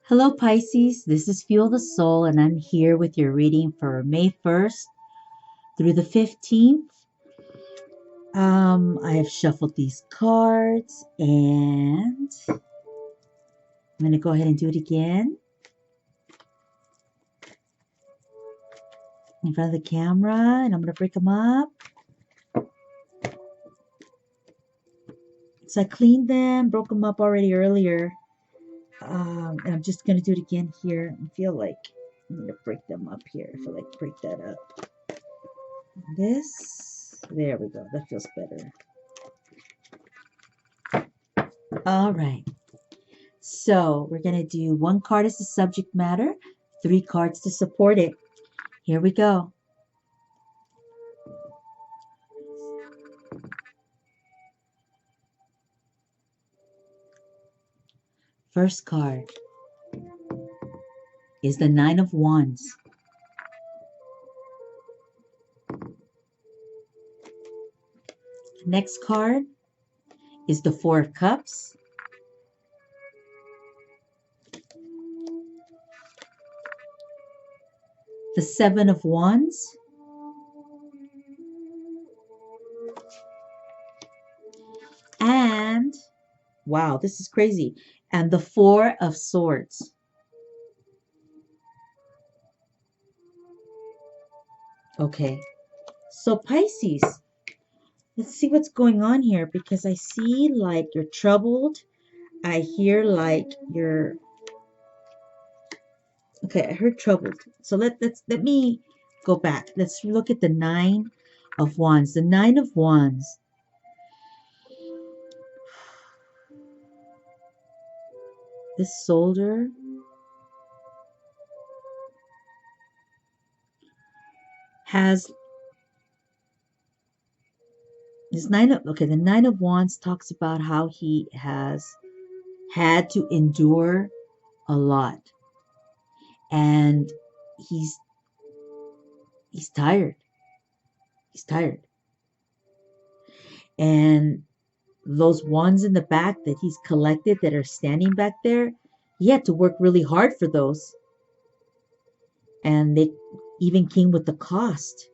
Hello, Pisces. This is Fuel the Soul, and I'm here with your reading for May 1st through the 15th. I have shuffled these cards, and I'm going to go ahead and do it again in front of the camera, and I'm going to break them up. So I cleaned them, broke them up already earlier, and I'm just going to do it again here. I feel like I'm going to break them up here. I feel like break that up. There we go. That feels better. All right. So we're going to do one card as the subject matter, 3 cards to support it. Here we go. First card is the 9 of Wands. Next card is the 4 of Cups. The 7 of Wands. And, wow, this is crazy. And the 4 of Swords. Okay, so Pisces, let's see what's going on here, because I see like you're troubled. I hear like you're, okay, I heard troubled. So let me go back. Let's look at the 9 of Wands. The 9 of Wands. This soldier has this the 9 of Wands talks about how he has had to endure a lot, and he's tired. He's tired. And those ones in the back that he's collected that are standing back there, he had to work really hard for those. And they even came with the cost.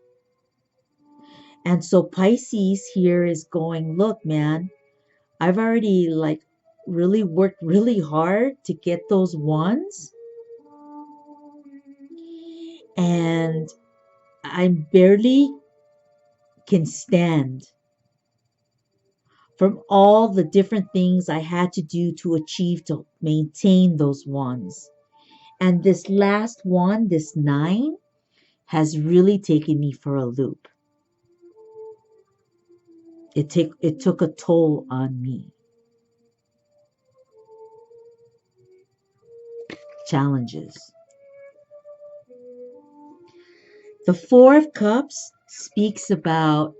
And so Pisces here is going, look, man, I've already like really worked really hard to get those ones. And I barely can stand from all the different things I had to do to achieve, to maintain those ones. And this last one, this 9, has really taken me for a loop. It took a toll on me. Challenges. The 4 of Cups speaks about,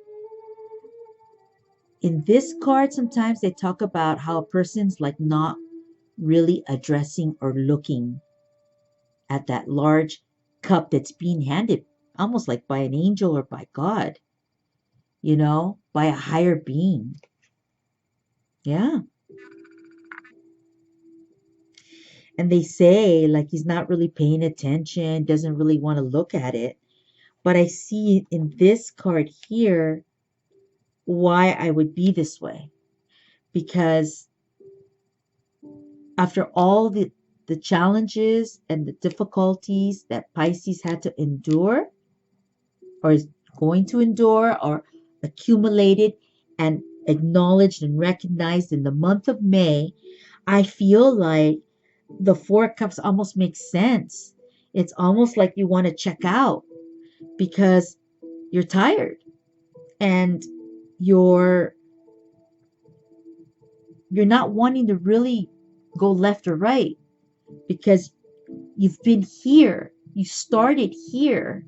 in this card, sometimes they talk about how a person's like not really addressing or looking at that large cup that's being handed almost like by an angel or by God, you know, by a higher being. Yeah. And they say like he's not really paying attention, doesn't really want to look at it. But I see in this card here why I would be this way. Because after all the challenges and the difficulties that Pisces had to endure, or is going to endure, or accumulated and acknowledged and recognized in the month of May, I feel like the 4 of Cups almost makes sense. It's almost like you want to check out because you're tired and you're not wanting to really go left or right, because you've been here, you started here,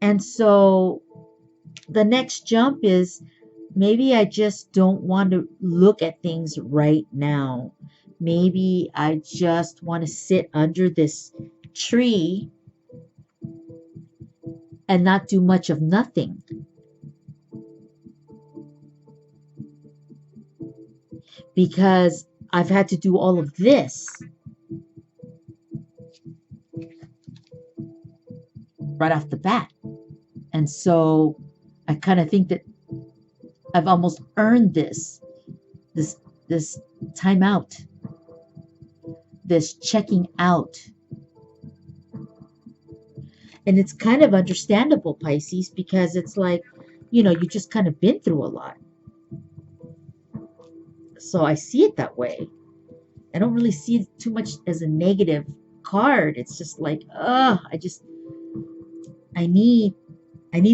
And so the next jump is maybe I just don't want to look at things right now. Maybe I just want to sit under this tree and not do much of nothing, because I've had to do all of this right off the bat. And so I kind of think that I've almost earned this, this time out, this checking out. And it's kind of understandable, Pisces, because it's like, you just kind of been through a lot. So I see it that way. I don't really see it too much as a negative card. It's just like, I need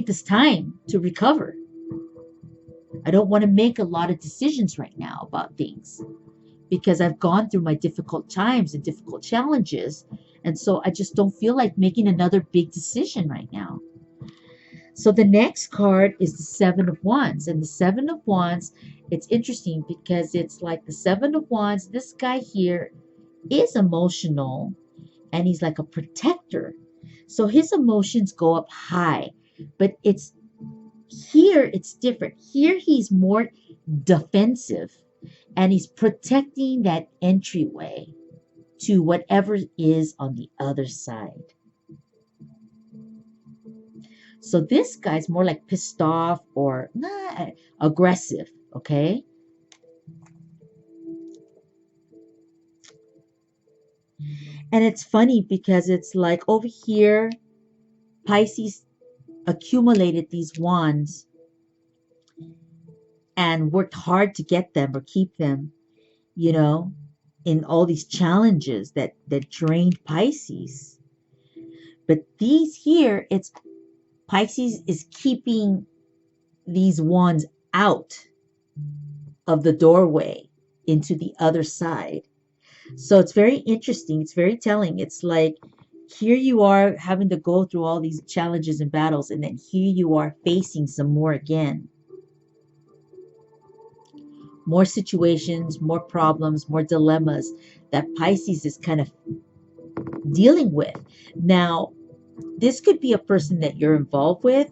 this time to recover. I don't want to make a lot of decisions right now about things because I've gone through my difficult times and difficult challenges. And so I just don't feel like making another big decision right now. So the next card is the Seven of Wands. And the Seven of Wands, it's interesting because it's like the Seven of Wands, this guy here is emotional and he's like a protector. So his emotions go up high, but it's different. Here he's more defensive and he's protecting that entryway to whatever is on the other side. So this guy's more like pissed off or aggressive, okay? And it's funny because it's like over here, Pisces accumulated these wands and worked hard to get them or keep them, in all these challenges that drained Pisces. But these here, it's Pisces is keeping these wands out of the doorway into the other side. So it's very interesting. It's very telling. It's like here you are having to go through all these challenges and battles, and then here you are facing some more again. More situations, more problems, more dilemmas that Pisces is kind of dealing with. Now, this could be a person that you're involved with,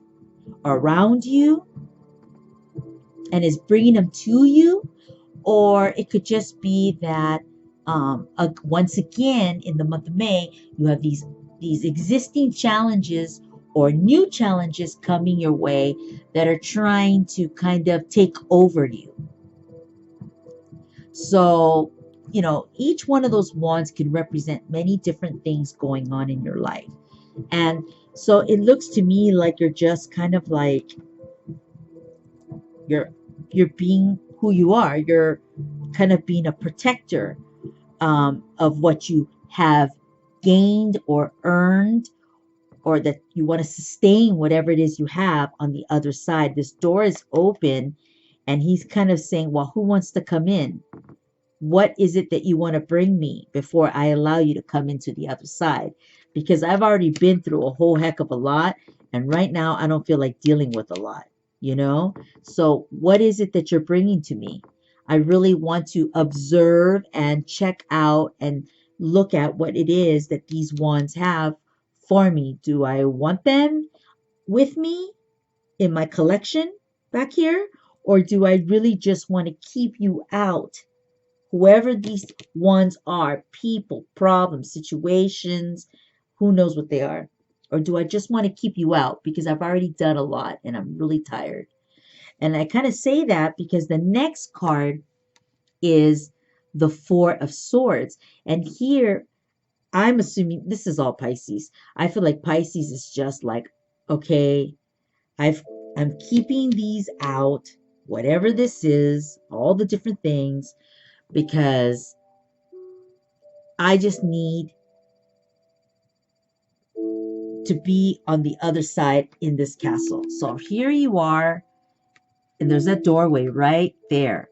around you, and is bringing them to you, or it could just be that once again in the month of May you have these existing challenges or new challenges coming your way that are trying to kind of take over you. So each one of those wands can represent many different things going on in your life. And so it looks to me like you're just kind of like you're being who you are. You're kind of being a protector of what you have gained or earned, or that you want to sustain whatever it is you have on the other side. This door is open and he's kind of saying, well, who wants to come in? What is it that you want to bring me before I allow you to come into the other side? Because I've already been through a whole heck of a lot. And right now I don't feel like dealing with a lot, So what is it that you're bringing to me? I really want to observe and check out and look at what it is that these wands have for me. Do I want them with me in my collection back here? Or do I really just want to keep you out? Whoever these ones are, people, problems, situations, who knows what they are? Or do I just want to keep you out because I've already done a lot and I'm really tired? And I kind of say that because the next card is the Four of Swords. And here, I'm assuming this is all Pisces. I feel like Pisces is just like, okay, I'm keeping these out, whatever this is, all the different things, because I just need to be on the other side in this castle. So here you are, and there's that doorway right there.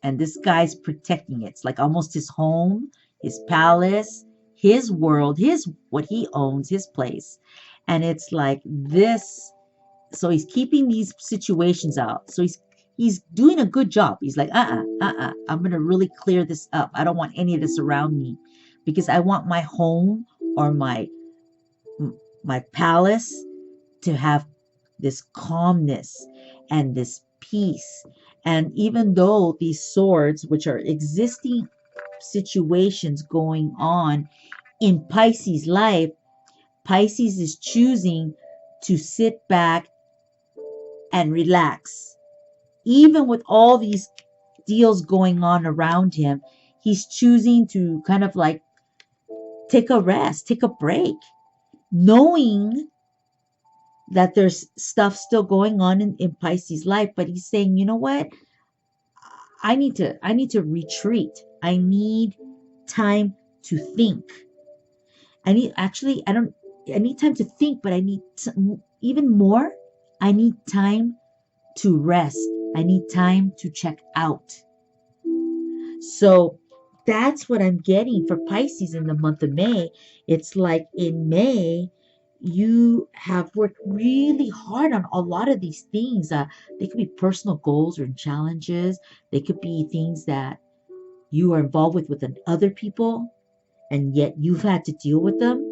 And this guy's protecting it. It's like almost his home, his palace, his world, what he owns, his place. And it's like this. So he's keeping these situations out. So he's doing a good job. He's like, I'm gonna really clear this up. I don't want any of this around me, because I want my home or my palace to have this calmness and this peace. And even though these swords, which are existing situations going on in Pisces life, Pisces is choosing to sit back and relax. Even with all these deals going on around him, he's choosing to kind of like take a rest, take a break, knowing that there's stuff still going on in Pisces life, but he's saying, you know what? I need to retreat. I need time to think. I need time to think, but even more, I need time to rest. I need time to check out. So that's what I'm getting for Pisces in the month of May. It's like in May, you have worked really hard on a lot of these things. They could be personal goals or challenges. They could be things that you are involved with other people, and yet you've had to deal with them.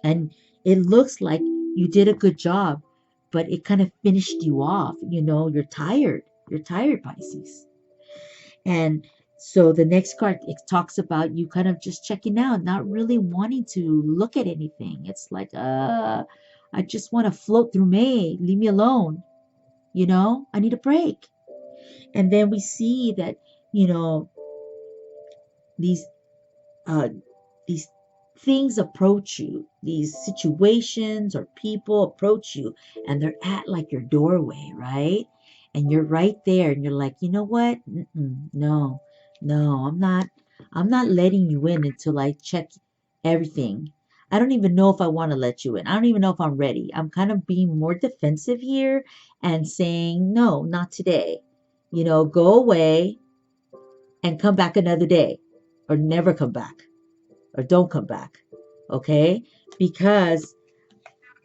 And it looks like you did a good job, but it kind of finished you off. You're tired. You're tired, Pisces. And so the next card, it talks about you kind of just checking out, not really wanting to look at anything. It's like, I just want to float through May. Leave me alone. I need a break. And then we see that, you know, these uh, these things approach you, these situations or people approach you, and they're at like your doorway, right? And you're right there, and you're like, you know what? No, no, I'm not letting you in until I check everything. I don't even know if I want to let you in. I don't even know if I'm ready. I'm kind of being more defensive here and saying, no, not today. Go away and come back another day, or never come back, or don't come back. Okay? Because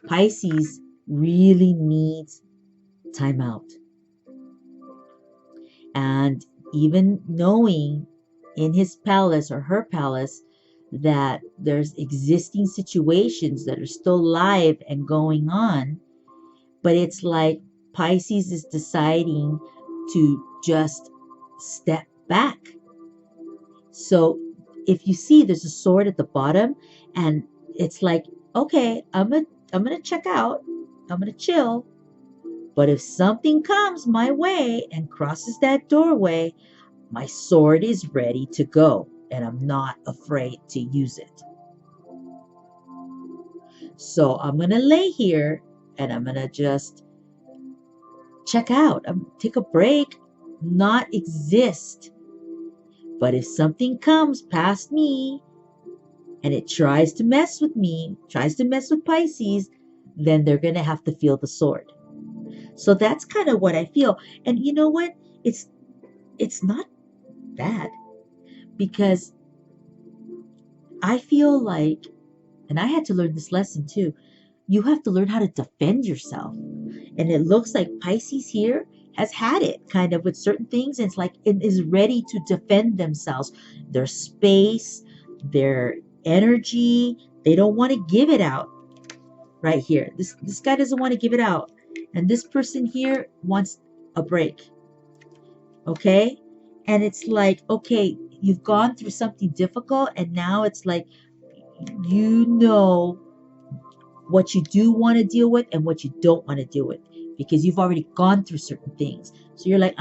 Pisces really needs time out. And even knowing in his palace or her palace that there's existing situations that are still live and going on, but it's like Pisces is deciding to just step back. So if you see, there's a sword at the bottom, and it's like, okay, I'm gonna check out, I'm gonna chill. But if something comes my way and crosses that doorway, my sword is ready to go, and I'm not afraid to use it. So I'm gonna lay here and I'm gonna just check out. Take a break, not exist. But if something comes past me and it tries to mess with me, tries to mess with Pisces, then they're going to have to feel the sword. So that's kind of what I feel. And you know what? It's not bad, because I feel like, and I had to learn this lesson too, you have to learn how to defend yourself. And it looks like Pisces here has had it kind of with certain things. And it's like it is ready to defend themselves, their space, their energy. They don't want to give it out right here. This guy doesn't want to give it out. And this person here wants a break. Okay? And it's like, okay, you've gone through something difficult, and now it's like, you know what you do want to deal with and what you don't want to deal with, because you've already gone through certain things. So you're like,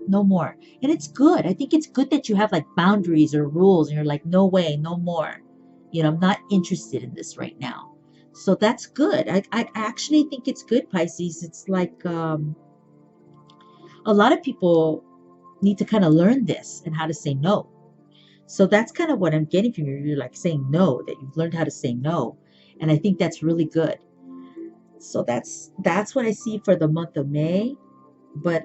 no more. And it's good. I think it's good that you have like boundaries or rules, and you're like, no way, no more. I'm not interested in this right now. So that's good. I actually think it's good, Pisces. It's like a lot of people need to kind of learn this and how to say no. So that's kind of what I'm getting from you. You're like saying no, that you've learned how to say no. And I think that's really good. So that's what I see for the month of May. But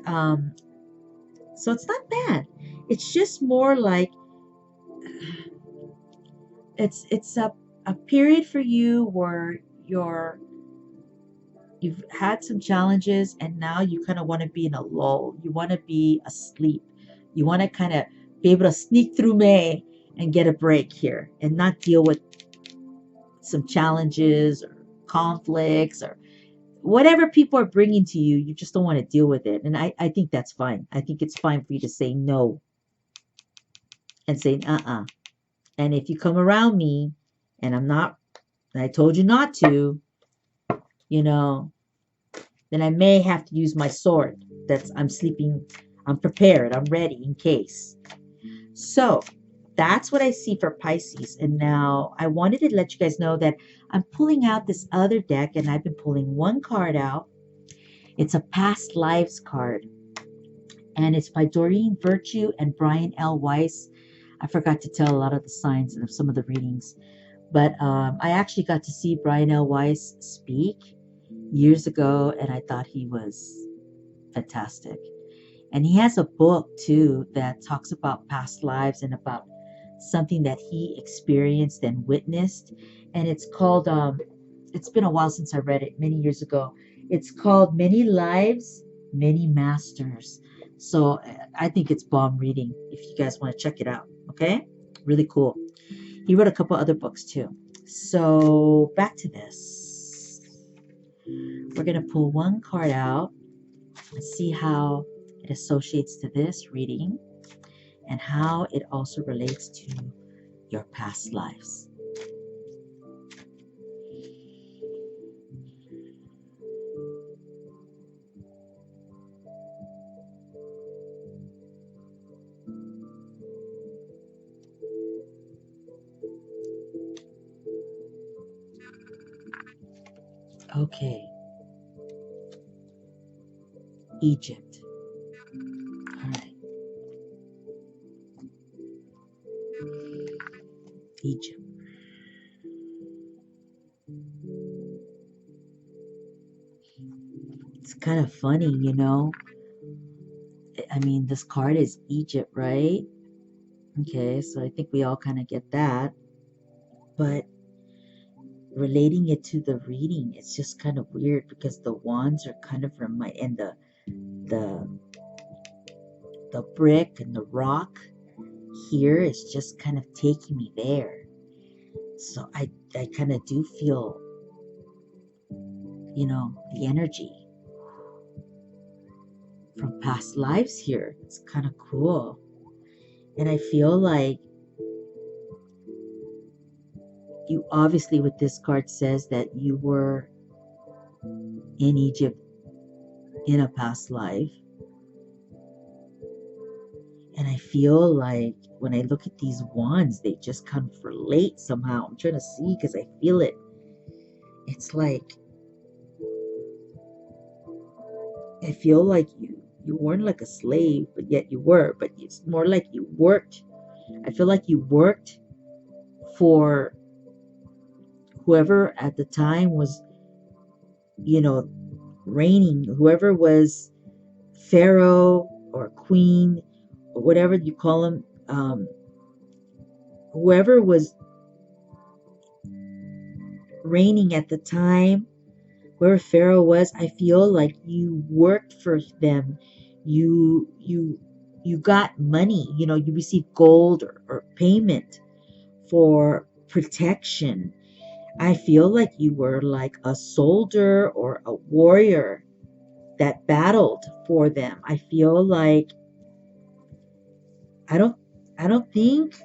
so it's not bad. It's just more like it's a period for you where you've had some challenges, and now you kind of want to be in a lull. You want to be asleep. You want to kind of be able to sneak through May and get a break here and not deal with some challenges or conflicts or whatever people are bringing to you. You just don't want to deal with it. And I think that's fine. I think it's fine for you to say no and say, And if you come around me and and I told you not to, you know, then I may have to use my sword. I'm sleeping, I'm prepared, I'm ready in case. So that's what I see for Pisces. And now I wanted to let you guys know that I'm pulling out this other deck, and I've been pulling one card out. It's a past lives card, and it's by Doreen Virtue and Brian L. Weiss. I forgot to tell a lot of the signs of some of the readings, but I actually got to see Brian L. Weiss speak years ago, and I thought he was fantastic. And he has a book too that talks about past lives and about something that he experienced and witnessed. And it's called, it's been a while since I read it, many years ago. It's called Many Lives, Many Masters. So I think it's bomb reading if you guys want to check it out. Okay? Really cool. He wrote a couple other books too. So back to this. We're going to pull one card out and see how it associates to this reading and how it also relates to your past lives. Okay. Egypt. All right. Egypt. It's kind of funny, you know. I mean, this card is Egypt, right? Okay, so I think we all kind of get that. But relating it to the reading, it's just kind of weird because the wands are kind of from my and the the brick and the rock here is just kind of taking me there. So I kind of do feel, the energy from past lives here. It's kind of cool. And I feel like you obviously with this card says that you were in Egypt in a past life. And I feel like when I look at these wands, they just kind of relate somehow. I'm trying to see because I feel it. It's like I feel like you weren't like a slave, but yet you were. But it's more like you worked. I feel like you worked for whoever at the time was, reigning, whoever was pharaoh or queen or whatever you call them, whoever was reigning at the time, whoever pharaoh was. I feel like you worked for them. You got money. You received gold or payment for protection. I feel like you were like a soldier or a warrior that battled for them. I feel like I don't I don't think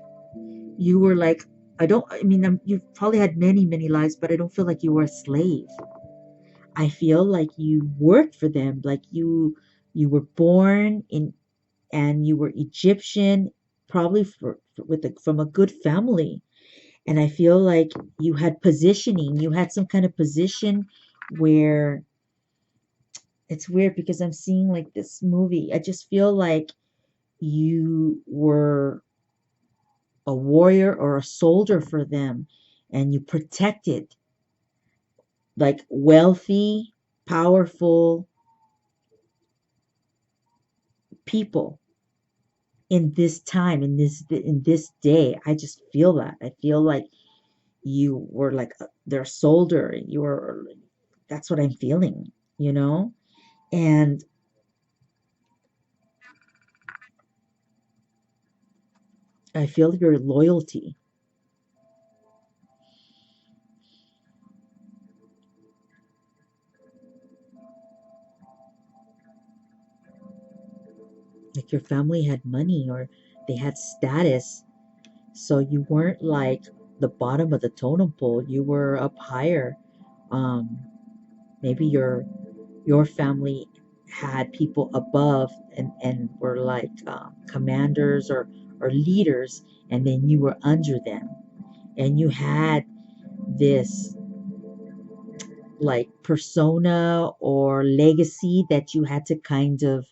you were like I mean you've probably had many lives, but I don't feel like you were a slave. I feel like you worked for them, like you were born in and you were Egyptian, probably from a good family. And I feel like you had positioning, you had some kind of position where it's weird because I'm seeing like this movie. I just feel like you were a warrior or a soldier for them and you protected like wealthy, powerful people in this time, in this day. I just feel that. I feel like you were like They're solder. That's what I'm feeling, you know? And I feel your loyalty. Like your family had money or they had status. So you weren't like the bottom of the totem pole. You were up higher. Um, Maybe your family had people above and were like commanders or leaders, and then you were under them, and you had this like persona or legacy that you had to kind of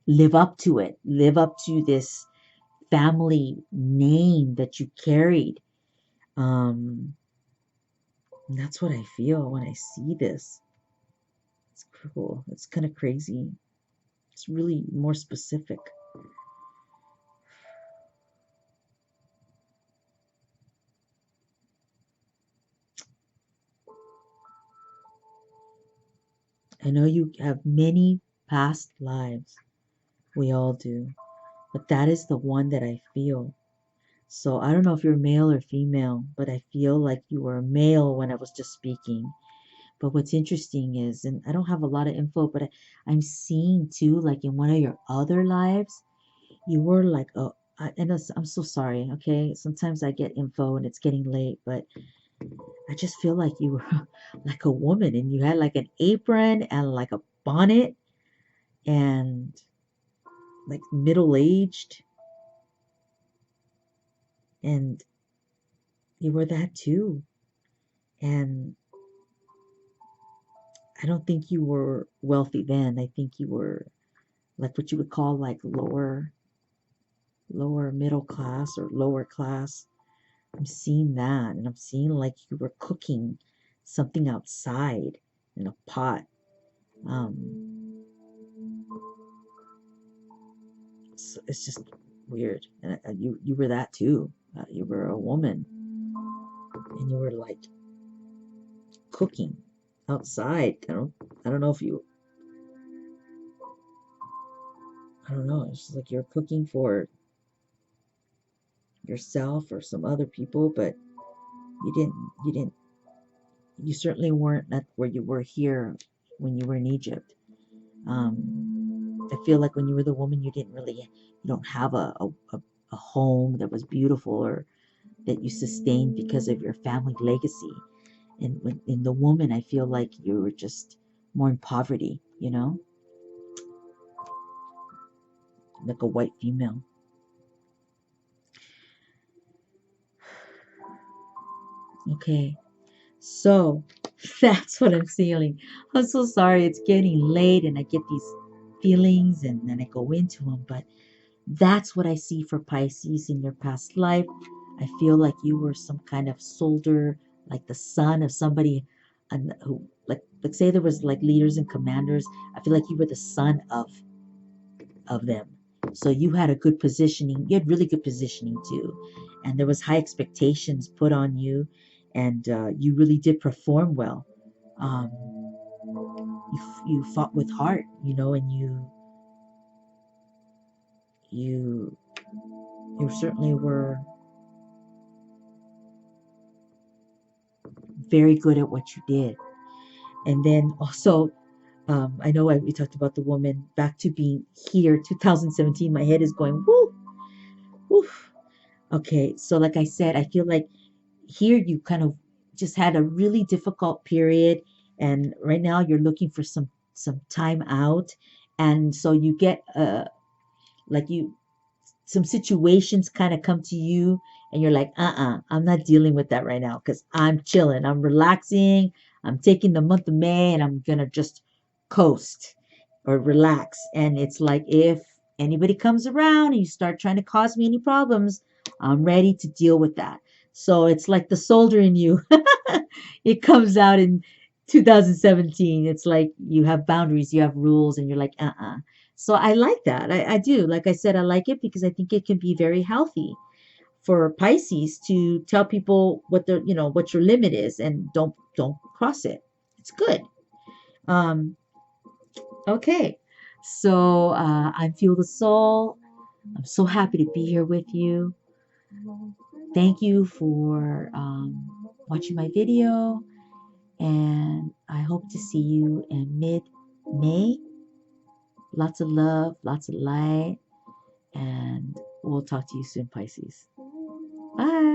live up to it, live up to this family name that you carried. um and that's what I feel when I see this. It's cool. It's kind of crazy. It's really more specific. I know you have many past lives. We all do. But that is the one that I feel. So I don't know if you're male or female, but I feel like you were a male when I was just speaking. But what's interesting is, and I don't have a lot of info, but I'm seeing too, like in one of your other lives, you were like and I'm so sorry, okay? Sometimes I get info and it's getting late, but I just feel like you were like a woman and you had like an apron and like a bonnet and like middle aged, and you were that too. And I don't think you were wealthy then. I think you were like what you would call like lower middle class or lower class. I'm seeing that, and I'm seeing like you were cooking something outside in a pot. Um, it's just weird. And you were that too. You were a woman, and you were like cooking outside. I don't know if you. I don't know. It's just like you're cooking for yourself or some other people, but you didn't you certainly weren't at where you were here when you were in Egypt. I feel like when you were the woman, you don't have a home that was beautiful or that you sustained because of your family legacy. And when in the woman, I feel like you were just more in poverty, like a white female. Okay, so that's what I'm feeling. I'm so sorry. It's getting late and I get these feelings and then I go into them, but that's what I see for Pisces in your past life. I feel like you were some kind of soldier, like the son of somebody who, like say there was like leaders and commanders. I feel like you were the son of them. So you had a good positioning. You had really good positioning too, and there was high expectations put on you, and you really did perform well. Um, you fought with heart, and you you certainly were very good at what you did. And then also, I know we talked about the woman back to being here, 2017. My head is going woo, woo. Okay, so like I said, I feel like here you kind of just had a really difficult period, and right now you're looking for some time out, and so you get like you some situations kind of come to you and you're like, I'm not dealing with that right now because I'm chilling, I'm relaxing, I'm taking the month of May and I'm gonna just coast or relax. And it's like if anybody comes around and you start trying to cause me any problems, I'm ready to deal with that. So it's like the soldier in you. It comes out in 2017. It's like you have boundaries, you have rules, and you're like, so I like that. I do. Like I said, I like it because I think it can be very healthy for Pisces to tell people what their, what your limit is, and don't cross it. It's good. Um, okay. So I'm Fuel the Soul. I'm so happy to be here with you. Thank you for watching my video, and I hope to see you in mid-May. Lots of love, lots of light, and we'll talk to you soon, Pisces. Bye.